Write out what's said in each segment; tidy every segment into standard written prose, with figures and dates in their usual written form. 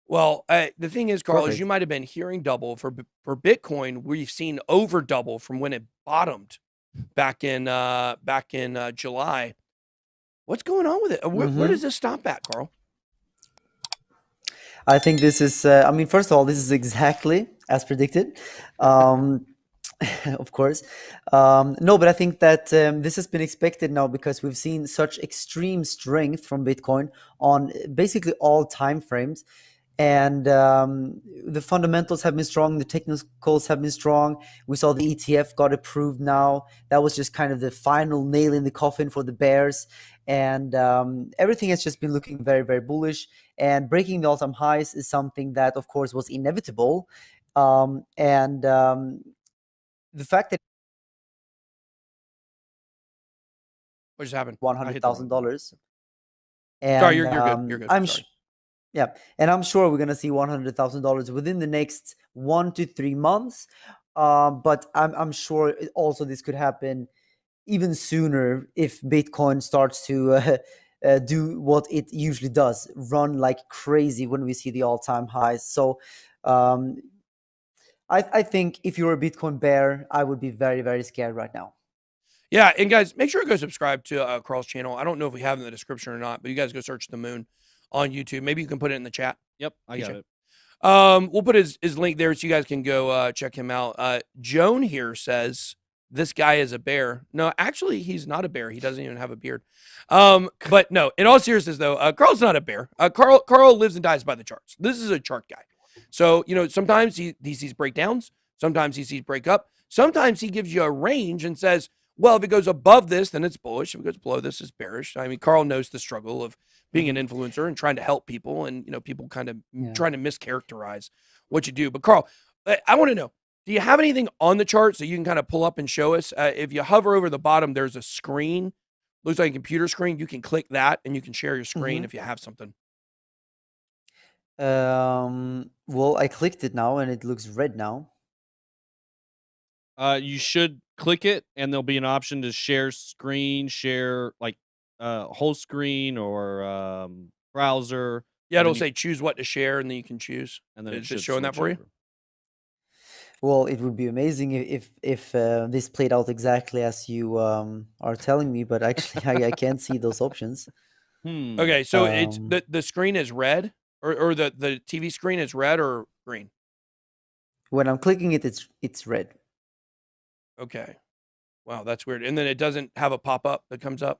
Well, the thing is, Carl, is you Perfect. might have been hearing double for Bitcoin. We've seen over double from when it bottomed back in July. What's going on with it? Where does Hmm. this stop at, Carl? I think this is, I mean, first of all, this is exactly as predicted. Um, of course. No, but I think that this has been expected now because we've seen such extreme strength from Bitcoin on basically all time frames. And the fundamentals have been strong, the technicals have been strong. We saw the ETF got approved now. That was just kind of the final nail in the coffin for the bears. And everything has just been looking very, very bullish. And breaking the all-time highs is something that, of course, was inevitable. And the fact that What just happened? one I hundred hit the thousand wrong button. dollars, Sorry, and you're good. You're good. Sorry. yeah, and I'm sure we're gonna see $100,000 within the next 1 to 3 months. But I'm sure also this could happen even sooner if Bitcoin starts to do what it usually does, run like crazy when we see the all-time highs. So um, I think if you're a Bitcoin bear, I would be very, very scared right now. Yeah, and guys, make sure to go subscribe to Carl's channel. I don't know if we have in the description or not, but you guys go search the moon on YouTube. Maybe you can put it in the chat. Yep, I got TJ. it. We'll put his link there so you guys can go check him out. Joan here says this guy is a bear. No, actually, he's not a bear. He doesn't even have a beard. But no, in all seriousness, though, Carl's not a bear. Carl lives and dies by the charts. This is a chart guy. So sometimes he sees breakdowns. Sometimes he sees break up. Sometimes he gives you a range and says, well, if it goes above this, then it's bullish. If it goes below this, it's bearish. I mean, Carl knows the struggle of being an influencer and trying to help people, and people kind of trying to mischaracterize what you do. But Carl, I want to know, do you have anything on the chart so you can kind of pull up and show us? If you hover over the bottom, there's a screen, looks like a computer screen. You can click that and you can share your screen if you have something. Well, I clicked it now and it looks red now. You should click it, and there'll be an option to share screen, share like whole screen or browser. Yeah, it'll say choose what to share, and then you can choose. And then is it showing that for you? Well, it would be amazing if this played out exactly as you are telling me, but actually I can't see those options. Okay, so it's the screen is red, or the TV screen is red or green? When I'm clicking it, it's red. Okay. Wow, that's weird. And then it doesn't have a pop-up that comes up?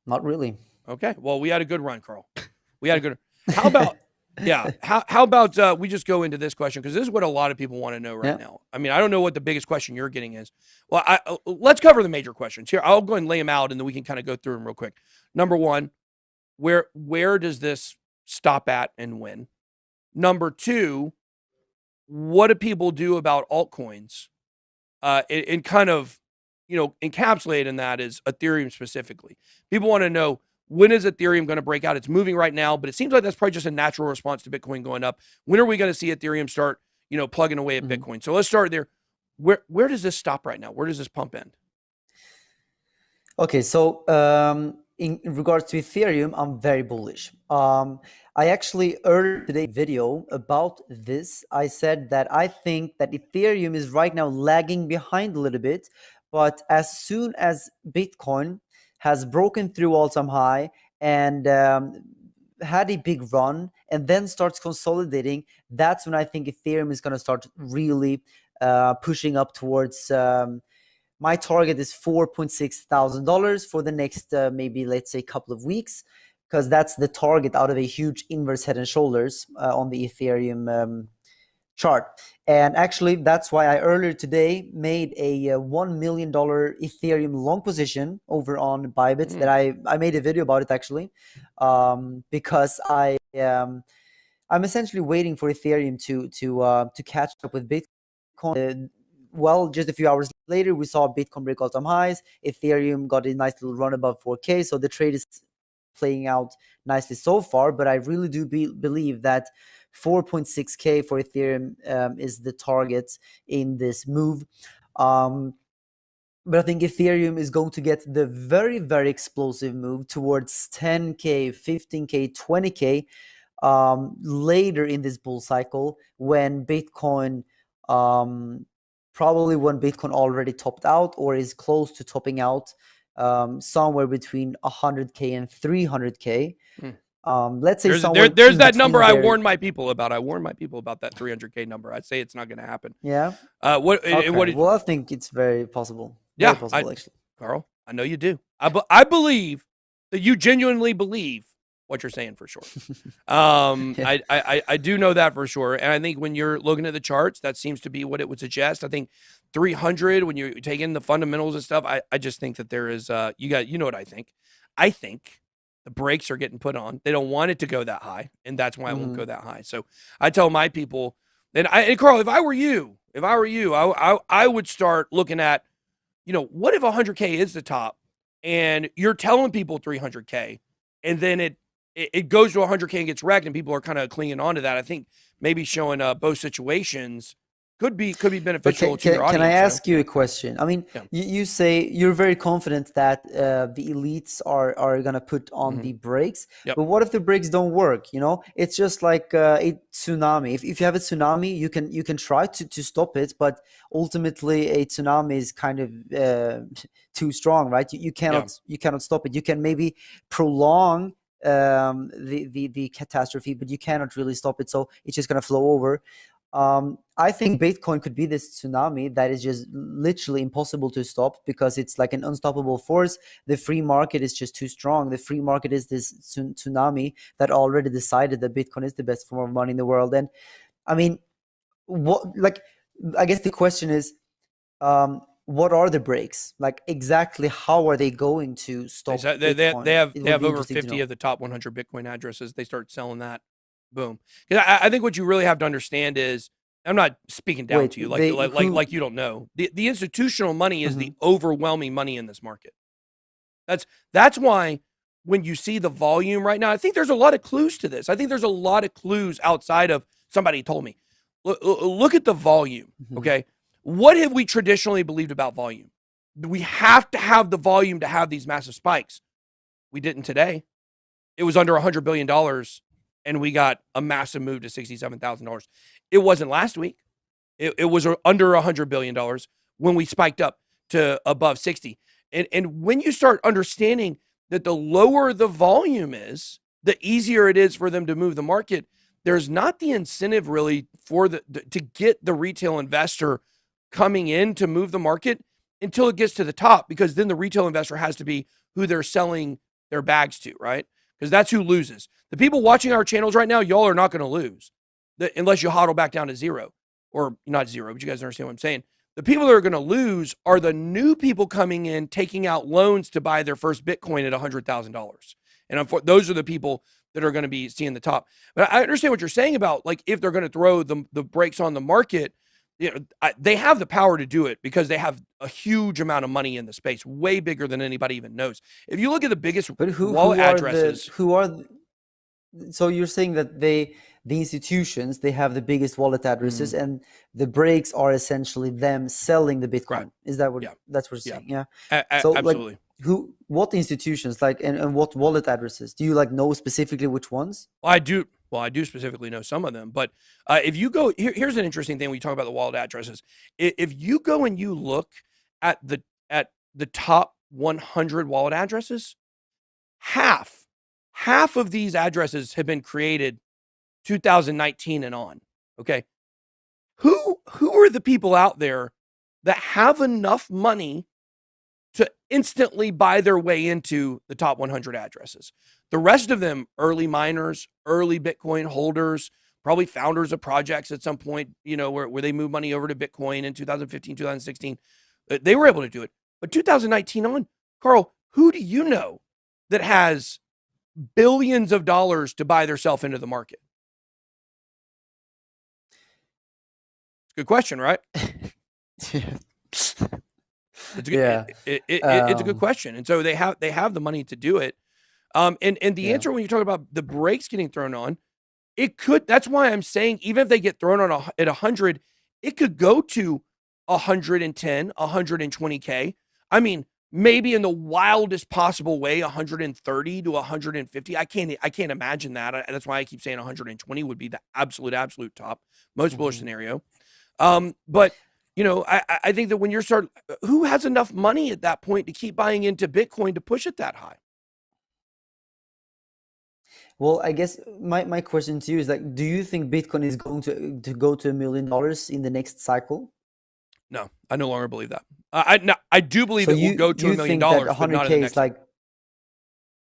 Not really. Okay. Well, we had a good run, Carl. We had a good How about how about we just go into this question, because this is what a lot of people want to know right now. I mean, I don't know what the biggest question you're getting is. Well, let's cover the major questions here. I'll go and lay them out, and then we can kind of go through them real quick. Number one, where does this stop at and when? Number two, what do people do about altcoins? And kind of, encapsulate in that is Ethereum specifically. People want to know, when is Ethereum going to break out? It's moving right now, but it seems like that's probably just a natural response to Bitcoin going up. When are we going to see Ethereum start, plugging away at Bitcoin? So let's start there. Where does this stop right now? Where does this pump end? Okay, so in regards to Ethereum, I'm very bullish. I actually earlier today video about this. I said that I think that Ethereum is right now lagging behind a little bit, but as soon as Bitcoin has broken through all-time high and had a big run and then starts consolidating, that's when I think Ethereum is going to start really pushing up towards my target is $4,600 for the next maybe, let's say, couple of weeks, because that's the target out of a huge inverse head and shoulders on the Ethereum chart. And actually, that's why I earlier today made a $1 million Ethereum long position over on Bybit. That I made a video about it actually, because I'm essentially waiting for Ethereum to catch up with Bitcoin. Well, just a few hours later, we saw Bitcoin break all-time highs. Ethereum got a nice little run above 4K. So the trade is playing out nicely so far. But I really do believe that 4.6K for Ethereum is the target in this move. But I think Ethereum is going to get the very, very explosive move towards 10K, 15K, 20K. later in this bull cycle when Bitcoin, probably when Bitcoin already topped out or is close to topping out, somewhere between 100K and 300K. Let's say somewhere there's in that number between I there. warned my people about. I warned my people about that 300K number. I'd say it's not going to happen. Yeah. What? Okay. What did, Well, I think it's very possible. Very yeah, possible, actually. Carl, I know you do. I believe that you genuinely believe what you're saying for sure. Yeah. I do know that for sure. And I think when you're looking at the charts, that seems to be what it would suggest. I think 300, when you take in the fundamentals and stuff, I just think that there is, you know what I think. I think the brakes are getting put on. They don't want it to go that high, and that's why it won't go that high. So I tell my people, and Carl, if I were you, I would start looking at, what if 100K is the top, and you're telling people 300K, and then it goes to 100K and gets wrecked, and people are kind of clinging on to that. I think maybe showing both situations could be beneficial to your audience. Can I ask you a question? I mean, Yeah. you say you're very confident that the elites are gonna put on the brakes. Yep. But what if the brakes don't work? It's just like a tsunami. If you have a tsunami, you can try to stop it, but ultimately a tsunami is kind of too strong, right? You cannot stop it. You can maybe prolong the catastrophe, but you cannot really stop it. So it's just gonna flow over. I think Bitcoin could be this tsunami that is just literally impossible to stop because it's like an unstoppable force. The free market is just too strong. The free market is this tsunami that already decided that Bitcoin is the best form of money in the world. And I mean, I guess the question is, what are the brakes? Like, exactly how are they going to stop Bitcoin? They have over 50 of the top 100 Bitcoin addresses. They start selling that. Boom. Because I think what you really have to understand is, I'm not speaking down to you like you don't know. The institutional money is the overwhelming money in this market. That's why when you see the volume right now, I think there's a lot of clues to this. I think there's a lot of clues outside of somebody told me. Look at the volume, okay? What have we traditionally believed about volume? We have to have the volume to have these massive spikes. We didn't today. It was under $100 billion. And we got a massive move to $67,000. It wasn't last week. It was under $100 billion when we spiked up to above 60. And when you start understanding that the lower the volume is, the easier it is for them to move the market, there's not the incentive really for to get the retail investor coming in to move the market until it gets to the top, because then the retail investor has to be who they're selling their bags to, right? Because that's who loses. The people watching our channels right now, y'all are not going to lose unless you hodl back down to zero, or not zero, but you guys understand what I'm saying. The people that are going to lose are the new people coming in, taking out loans to buy their first Bitcoin at $100,000. And those are the people that are going to be seeing the top. But I understand what you're saying about, like, if they're going to throw the brakes on the market, they have the power to do it because they have a huge amount of money in the space, way bigger than anybody even knows. If you look at the biggest wallet addresses, so you're saying that the institutions, they have the biggest wallet addresses, and the brakes are essentially them selling the Bitcoin. Right. Is that what that's what you're saying? Yeah. So absolutely. Like, what institutions, like, and what wallet addresses? Do you know specifically which ones? Well, I do. Well, I do specifically know some of them, but if you go, here's an interesting thing when you talk about the wallet addresses. If you go and you look at the top 100 wallet addresses, half of these addresses have been created 2019 and on. Okay, who are the people out there that have enough money to instantly buy their way into the top 100 addresses? The rest of them, early miners, early Bitcoin holders, probably founders of projects at some point, where they moved money over to Bitcoin in 2015, 2016. They were able to do it. But 2019 on, Carl, who do you know that has billions of dollars to buy themselves into the market? It's a good question, right? It's a good question. And so they have the money to do it. And the answer, when you talk about the brakes getting thrown on, that's why I'm saying, even if they get thrown on at 100, it could go to 110, 120K. I mean, maybe in the wildest possible way 130 to 150. I can't imagine that. That's why I keep saying 120 would be the absolute top, most bullish scenario. But you know, I think that when you're who has enough money at that point to keep buying into Bitcoin to push it that high? Well, I guess my question to you is like, do you think Bitcoin is going to go to $1 million in the next cycle? No, I no longer believe that. I do believe So it will go to $1 million, think that but not in the 100K next is like,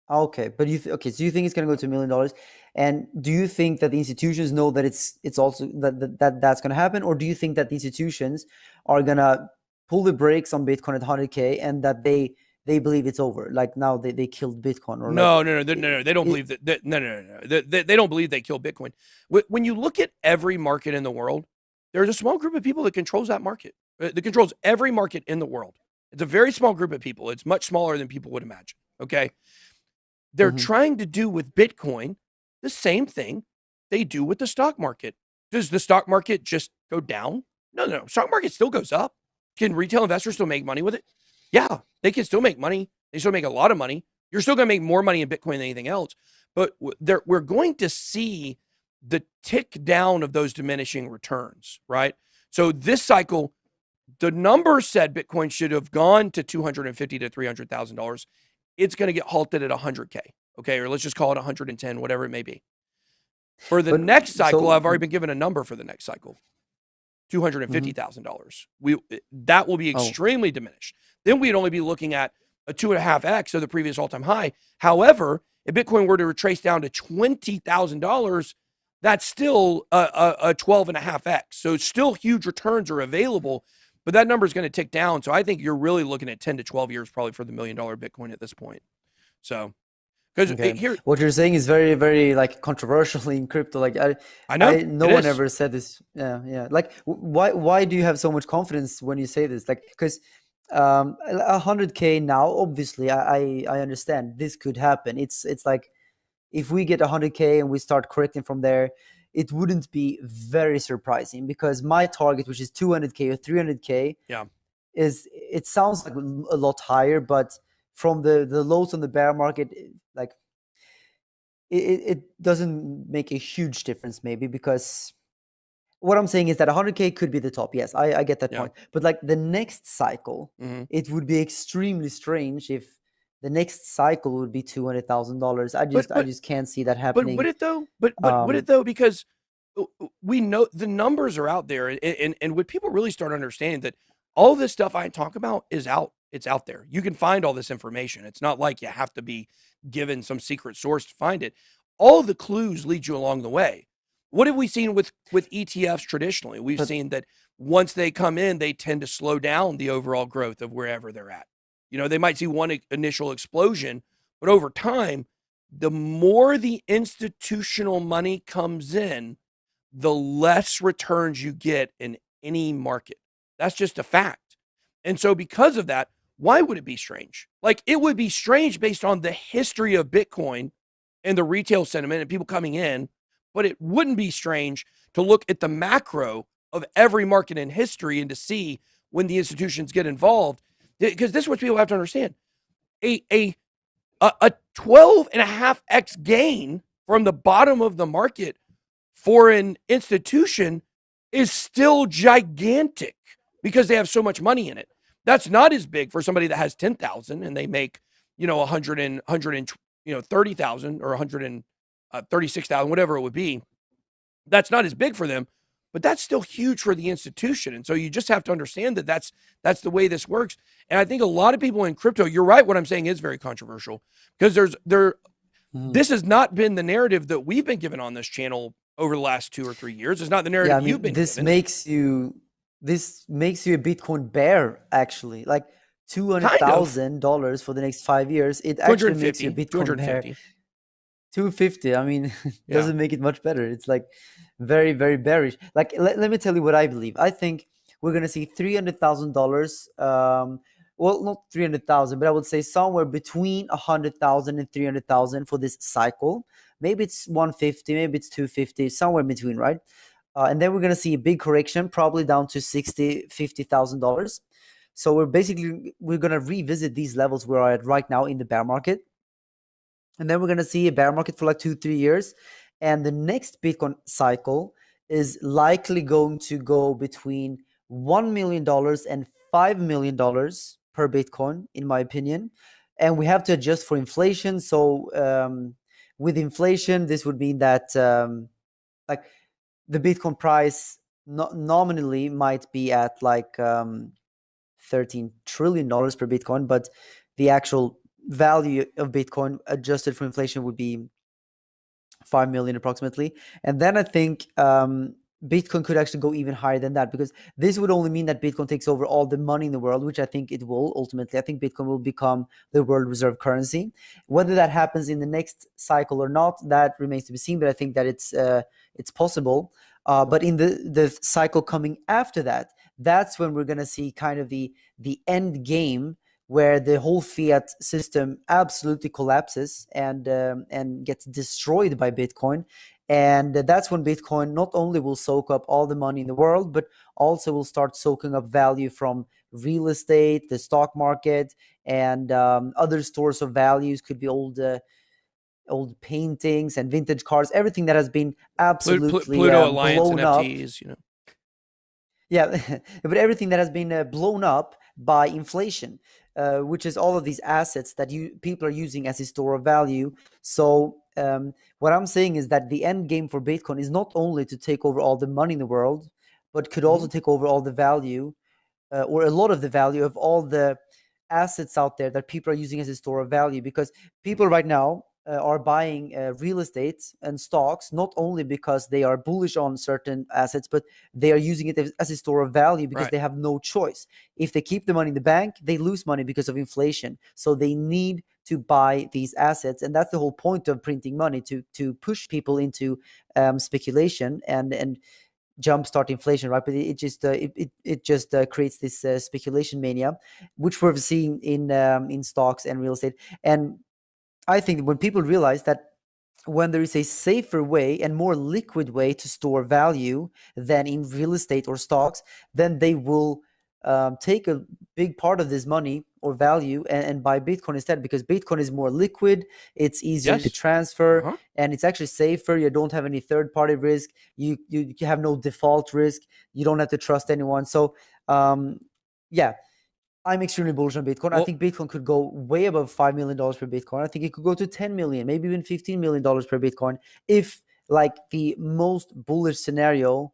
okay, but okay, so you think it's going to go to $1 million, and do you think that the institutions know that it's also that's going to happen, or do you think that the institutions are going to pull the brakes on Bitcoin at 100K and that they believe it's over, like now they killed Bitcoin, or no, like no, they don't believe that. No. They don't believe they killed Bitcoin. When you look at every market in the world, there's a small group of people that controls that market. That controls every market in the world. It's a very small group of people. It's much smaller than people would imagine. Okay. They're trying to do with Bitcoin the same thing they do with the stock market. Does the stock market just go down? No. Stock market still goes up. Can retail investors still make money with it? Yeah, they can still make money. They still make a lot of money. You're still going to make more money in Bitcoin than anything else. But we're going to see the tick down of those diminishing returns, right? So this cycle, the numbers said Bitcoin should have gone to $250,000 to $300,000. It's going to get halted at 100K, okay? Or let's just call it 110, whatever it may be. For the next cycle, I've already been given a number for the next cycle, $250,000. That will be extremely diminished. Then we'd only be looking at a 2.5x of the previous all-time high. However, if Bitcoin were to retrace down to $20,000, that's still a 12.5x. So still huge returns are available, but that number is going to tick down. So I think you're really looking at 10 to 12 years probably for the $1 million Bitcoin at this point. So, because here, what you're saying is very, very like controversial in crypto. Like I know no one ever said this. Yeah. Like why do you have so much confidence when you say this? Like, because 100K now, obviously, I understand this could happen. It's like, if we get 100K and we start correcting from there, it wouldn't be very surprising, because my target, which is 200K or 300K, it sounds like a lot higher, but from the lows on the bear market, like it doesn't make a huge difference, maybe, because what I'm saying is that 100K could be the top. Yes, I get that point. But like the next cycle, it would be extremely strange if the next cycle would be $200,000. I just can't see that happening. But would it though? But would it though? Because we know the numbers are out there, and would people really start understanding that all this stuff I talk about is out? It's out there. You can find all this information. It's not like you have to be given some secret source to find it. All the clues lead you along the way. What have we seen with ETFs traditionally? We've seen that once they come in, they tend to slow down the overall growth of wherever they're at. You know, they might see one initial explosion, but over time, the more the institutional money comes in, the less returns you get in any market. That's just a fact. And so because of that, why would it be strange? Like, it would be strange based on the history of Bitcoin and the retail sentiment and people coming in, but it wouldn't be strange to look at the macro of every market in history and to see when the institutions get involved. Because this is what people have to understand. A 12.5x gain from the bottom of the market for an institution is still gigantic because they have so much money in it. That's not as big for somebody that has 10,000 and they make, 30,000 or 136,000, whatever it would be. That's not as big for them, but that's still huge for the institution. And so you just have to understand that that's the way this works. And I think a lot of people in crypto, you're right, what I'm saying is very controversial, because this has not been the narrative that we've been given on this channel over the last 2 or 3 years. It's not the narrative you've been this given. This makes you a Bitcoin bear, actually. Like $200,000 for the next 5 years. It actually makes you a Bitcoin bear. 250. I mean, doesn't make it much better. It's like very, very bearish. Like, let me tell you what I believe. I think we're gonna see $300,000. Well, not 300,000, but I would say somewhere between 100,000 and 300,000 for this cycle. Maybe it's 150, maybe it's 250, somewhere in between, right? And then we're gonna see a big correction, probably down to $60,000, $50,000. So we're going to revisit these levels we're at right now in the bear market. And then we're going to see a bear market for like 2-3 years. And the next Bitcoin cycle is likely going to go between $1 million and $5 million per Bitcoin, in my opinion. And we have to adjust for inflation. So with inflation, this would mean that like the Bitcoin price nominally might be at like $13 trillion per Bitcoin, but the actual value of Bitcoin adjusted for inflation would be 5 million approximately. And then I think Bitcoin could actually go even higher than that, because this would only mean that Bitcoin takes over all the money in the world, which I think it will ultimately. I think Bitcoin will become the world reserve currency. Whether that happens in the next cycle or not, that remains to be seen, but I think that it's possible. But in the cycle coming after that, that's when we're going to see kind of the end game, where the whole fiat system absolutely collapses and gets destroyed by Bitcoin. And that's when Bitcoin not only will soak up all the money in the world, but also will start soaking up value from real estate, the stock market, and other stores of values. Could be old paintings and vintage cars, everything that has been absolutely Pluto Alliance blown up. NFTs, you know. Yeah, but everything that has been blown up by inflation, which is all of these assets that people are using as a store of value. So what I'm saying is that the end game for Bitcoin is not only to take over all the money in the world, but could also take over all the value, or a lot of the value of all the assets out there that people are using as a store of value. Because people right now are buying real estate and stocks not only because they are bullish on certain assets, but they are using it as a store of value because they have no choice. If they keep the money in the bank, they lose money because of inflation. So they need to buy these assets, and that's the whole point of printing money, to push people into speculation and jumpstart inflation, right? But it just creates this speculation mania, which we're seeing in stocks and real estate. And I think when people realize that when there is a safer way and more liquid way to store value than in real estate or stocks, then they will take a big part of this money or value and buy Bitcoin instead, because Bitcoin is more liquid, it's easier to transfer, and it's actually safer. You don't have any third-party risk. You have no default risk. You don't have to trust anyone. So yeah, I'm extremely bullish on Bitcoin. I think Bitcoin could go way above $5 million per Bitcoin. I think it could go to 10 million, maybe even $15 million per Bitcoin, if like the most bullish scenario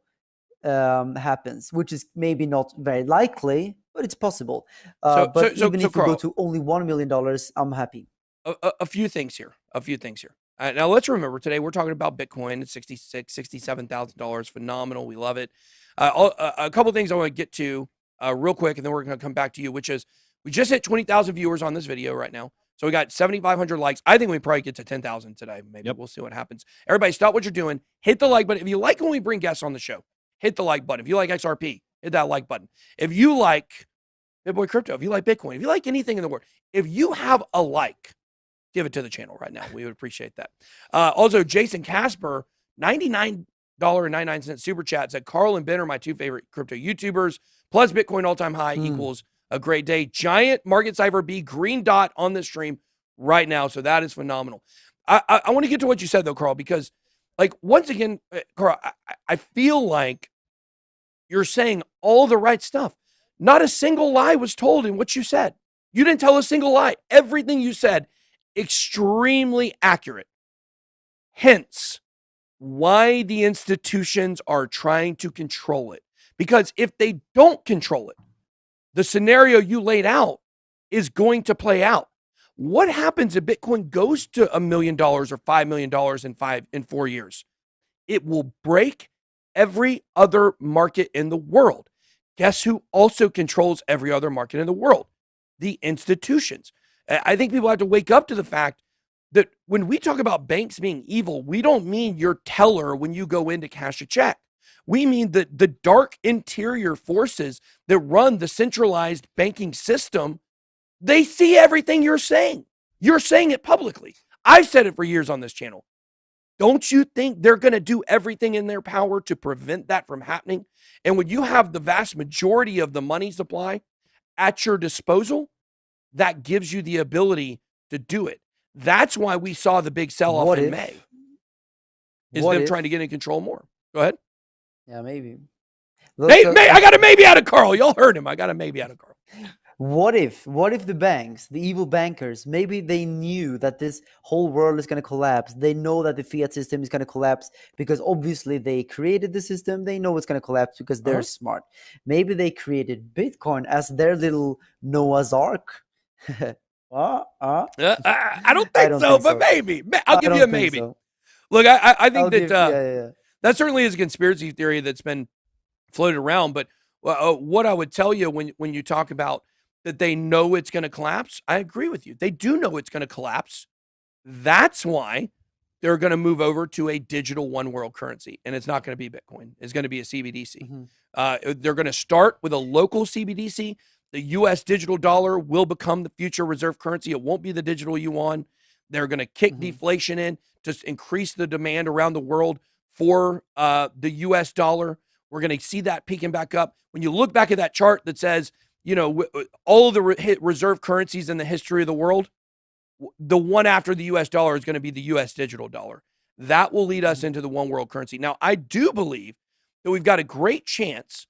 happens, which is maybe not very likely, but it's possible. But even if we go to only $1 million, I'm happy. A few things here. Now let's remember, today we're talking about Bitcoin at $66,000, $67,000. Phenomenal. We love it. A couple things I want to get to real quick, and then we're going to come back to you, which is we just hit 20,000 viewers on this video right now. So we got 7,500 likes. I think we probably get to 10,000 today. Maybe we'll see what happens. Everybody, stop what you're doing. Hit the like button. If you like when we bring guests on the show, hit the like button. If you like XRP, hit that like button. If you like BitBoy Crypto, if you like Bitcoin, if you like anything in the world, if you have a like, give it to the channel right now. We would appreciate that. Also, Jason Casper, $99.99 super chat, said, Carl and Ben are my two favorite crypto YouTubers, plus Bitcoin all-time high equals a great day. Giant Market Cipher B green dot on the stream right now. So that is phenomenal. I want to get to what you said, though, Carl, because, like, once again, Carl, I feel like you're saying all the right stuff. Not a single lie was told in what you said. You didn't tell a single lie. Everything you said, extremely accurate. Hence, why the institutions are trying to control it. Because if they don't control it, the scenario you laid out is going to play out. What happens if Bitcoin goes to $1 million or $5 million in 4 years? It will break every other market in the world. Guess who also controls every other market in the world? The institutions. I think people have to wake up to the fact that when we talk about banks being evil, we don't mean your teller when you go in to cash a check. We mean the dark interior forces that run the centralized banking system. They see everything you're saying. You're saying it publicly. I've said it for years on this channel. Don't you think they're going to do everything in their power to prevent that from happening? And when you have the vast majority of the money supply at your disposal, that gives you the ability to do it. That's why we saw the big sell-off in May. Is them trying to get in control more. Go ahead. Yeah, maybe. I got a maybe out of Carl. Y'all heard him. I got a maybe out of Carl. What if the banks, the evil bankers, maybe they knew that this whole world is going to collapse. They know that the fiat system is going to collapse because obviously they created the system. They know it's going to collapse because they're smart. Maybe they created Bitcoin as their little Noah's Ark. I don't think so, but maybe. I'll give you a maybe. So. Look, I think that certainly is a conspiracy theory that's been floated around. But what I would tell you when you talk about that they know it's going to collapse, I agree with you. They do know it's going to collapse. That's why they're going to move over to a digital one world currency. And it's not going to be Bitcoin. It's going to be a CBDC. They're going to start with a local CBDC. The U.S. digital dollar will become the future reserve currency. It won't be the digital yuan. They're going to kick deflation in to increase the demand around the world for the U.S. dollar. We're going to see that peaking back up. When you look back at that chart that says, all of the reserve currencies in the history of the world, the one after the U.S. dollar is going to be the U.S. digital dollar. That will lead us into the one world currency. Now, I do believe that we've got a great chance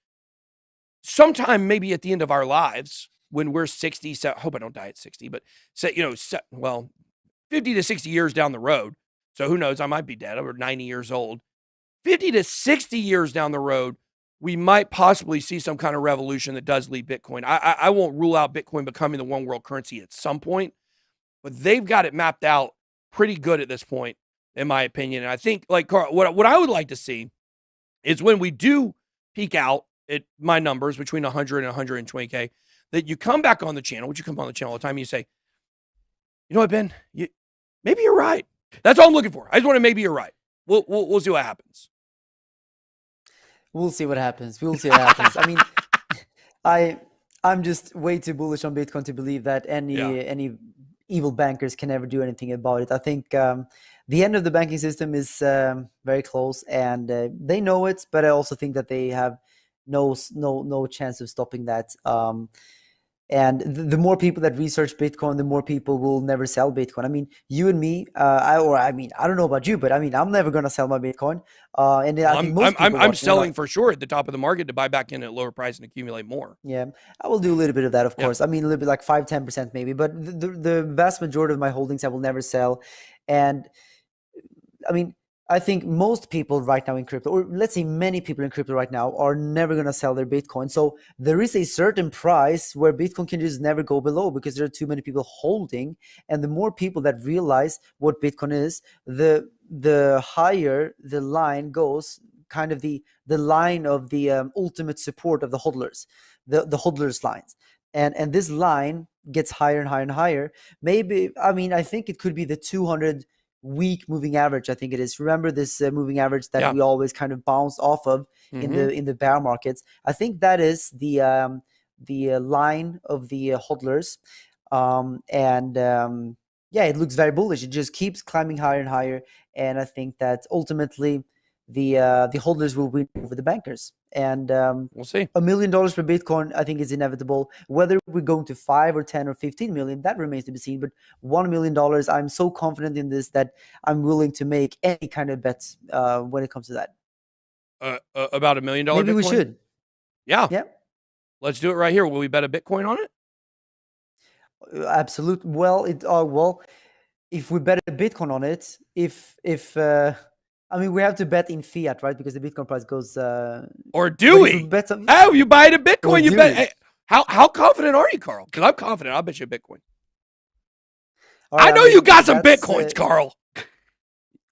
sometime maybe at the end of our lives when we're 60, I hope I don't die at 60, but 50 to 60 years down the road. So who knows? I might be dead. I'm 90 years old. 50 to 60 years down the road, we might possibly see some kind of revolution that does lead Bitcoin. I won't rule out Bitcoin becoming the one world currency at some point, but they've got it mapped out pretty good at this point, in my opinion. And I think, like Carl, what I would like to see is when we do peak out at my numbers between 100 and 120K, that you come back on the channel, which you come on the channel all the time, and you say, you know what, Ben, maybe you're right. That's all I'm looking for. I just want to maybe you're right. We'll see what happens. We'll see what happens. We'll see what happens. I mean, I'm just way too bullish on Bitcoin to believe that any evil bankers can ever do anything about it. I think the end of the banking system is very close, and they know it. But I also think that they have no chance of stopping that. And the more people that research Bitcoin, the more people will never sell Bitcoin. I mean, you and me, I don't know about you, but I mean, I'm never going to sell my Bitcoin. And I think most people I'm selling for sure at the top of the market to buy back in at lower price and accumulate more. Yeah, I will do a little bit of that, of course. I mean, a little bit like 5-10% maybe, but the vast majority of my holdings I will never sell. And I mean, I think most people right now in crypto, or let's say many people in crypto right now, are never going to sell their Bitcoin. So there is a certain price where Bitcoin can just never go below because there are too many people holding. And the more people that realize what Bitcoin is, the higher the line goes, kind of the line of the ultimate support of the hodlers, the hodlers lines. And this line gets higher and higher and higher. Maybe, I mean, I think it could be the 200 week moving average. I think it is. Remember this moving average that we always kind of bounce off of in the bear markets. I think that is the line of the hodlers, it looks very bullish. It just keeps climbing higher and higher, and I think that ultimately the hodlers will win over the bankers. And we'll see. $1 million per Bitcoin, I think, is inevitable. Whether we're going to 5 or 10 or 15 million, that remains to be seen. But $1 million, I'm so confident in this that I'm willing to make any kind of bets when it comes to that. About $1 million. Maybe Bitcoin? We should. Yeah. Let's do it right here. Will we bet a Bitcoin on it? Absolutely. Well, if we bet a Bitcoin on it, I mean, we have to bet in fiat, right? Because the Bitcoin price goes. Or do we? You buy it a Bitcoin. You bet. Hey, how confident are you, Carl? Because I'm confident. I'll bet you a Bitcoin. Right, I know you got some Bitcoins, Carl.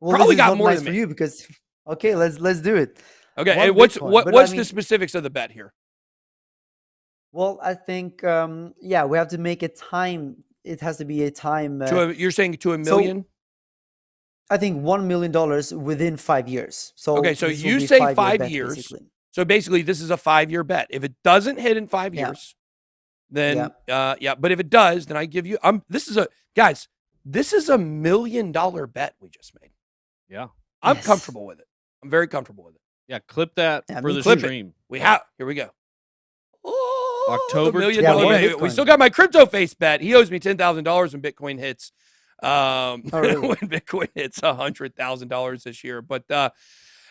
Well, probably got more than me. For you because okay, let's do it. Okay, and what's the specifics of the bet here? Well, I think we have to make a time. It has to be a time. You're saying to $1 million? So, I think $1 million within 5 years. So okay, so you say 5 years. Basically. So basically, this is a 5-year bet. If it doesn't hit in 5 years, then But if it does, then I give you. This is $1 million bet we just made. Yeah, I'm comfortable with it. I'm very comfortable with it. Yeah, clip that for the stream. Here we go. October $1 million 28th. bet. We still got my crypto face bet. He owes me $10,000 when Bitcoin hits. really? When Bitcoin hits $100,000 this year. But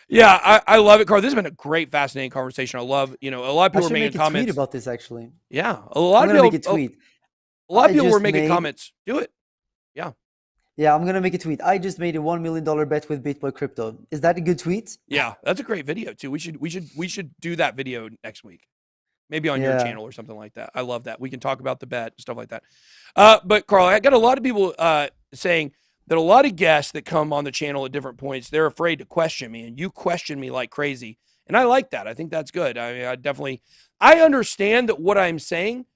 yeah, I love it, Carl. This has been a great, fascinating conversation. I love, a lot of I people are should making make a comments tweet about this actually. Yeah, a lot I'm of gonna people. make a tweet. A lot of I people were just making made- comments. Do it. Yeah, I'm gonna make a tweet. I just made a $1 million bet with BitBoy Crypto. Is that a good tweet? Yeah, that's a great video too. We should do that video next week. Maybe on your Yeah. channel or something like that. I love that. We can talk about the bet and stuff like that. But Carl, I got a lot of people saying that a lot of guests that come on the channel at different points, they're afraid to question me, and you question me like crazy. And I like that. I think that's good. I mean, I understand that what I'm saying,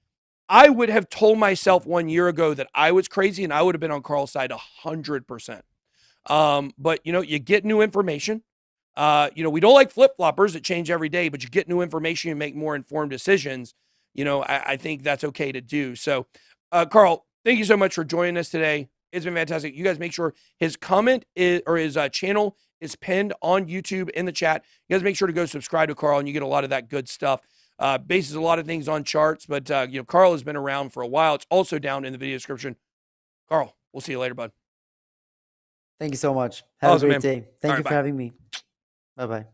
I would have told myself 1 year ago that I was crazy and I would have been on Carl's side 100%. But you get new information. We don't like flip-floppers that change every day, but you get new information and make more informed decisions. I think that's okay to do. So, Carl, thank you so much for joining us today. It's been fantastic. You guys make sure his comment or his channel is pinned on YouTube in the chat. You guys make sure to go subscribe to Carl and you get a lot of that good stuff. Bases a lot of things on charts, but Carl has been around for a while. It's also down in the video description. Carl, we'll see you later, bud. Thank you so much. Have Awesome, a great man. day. Thank All you right, for bye. having me. Bye-bye.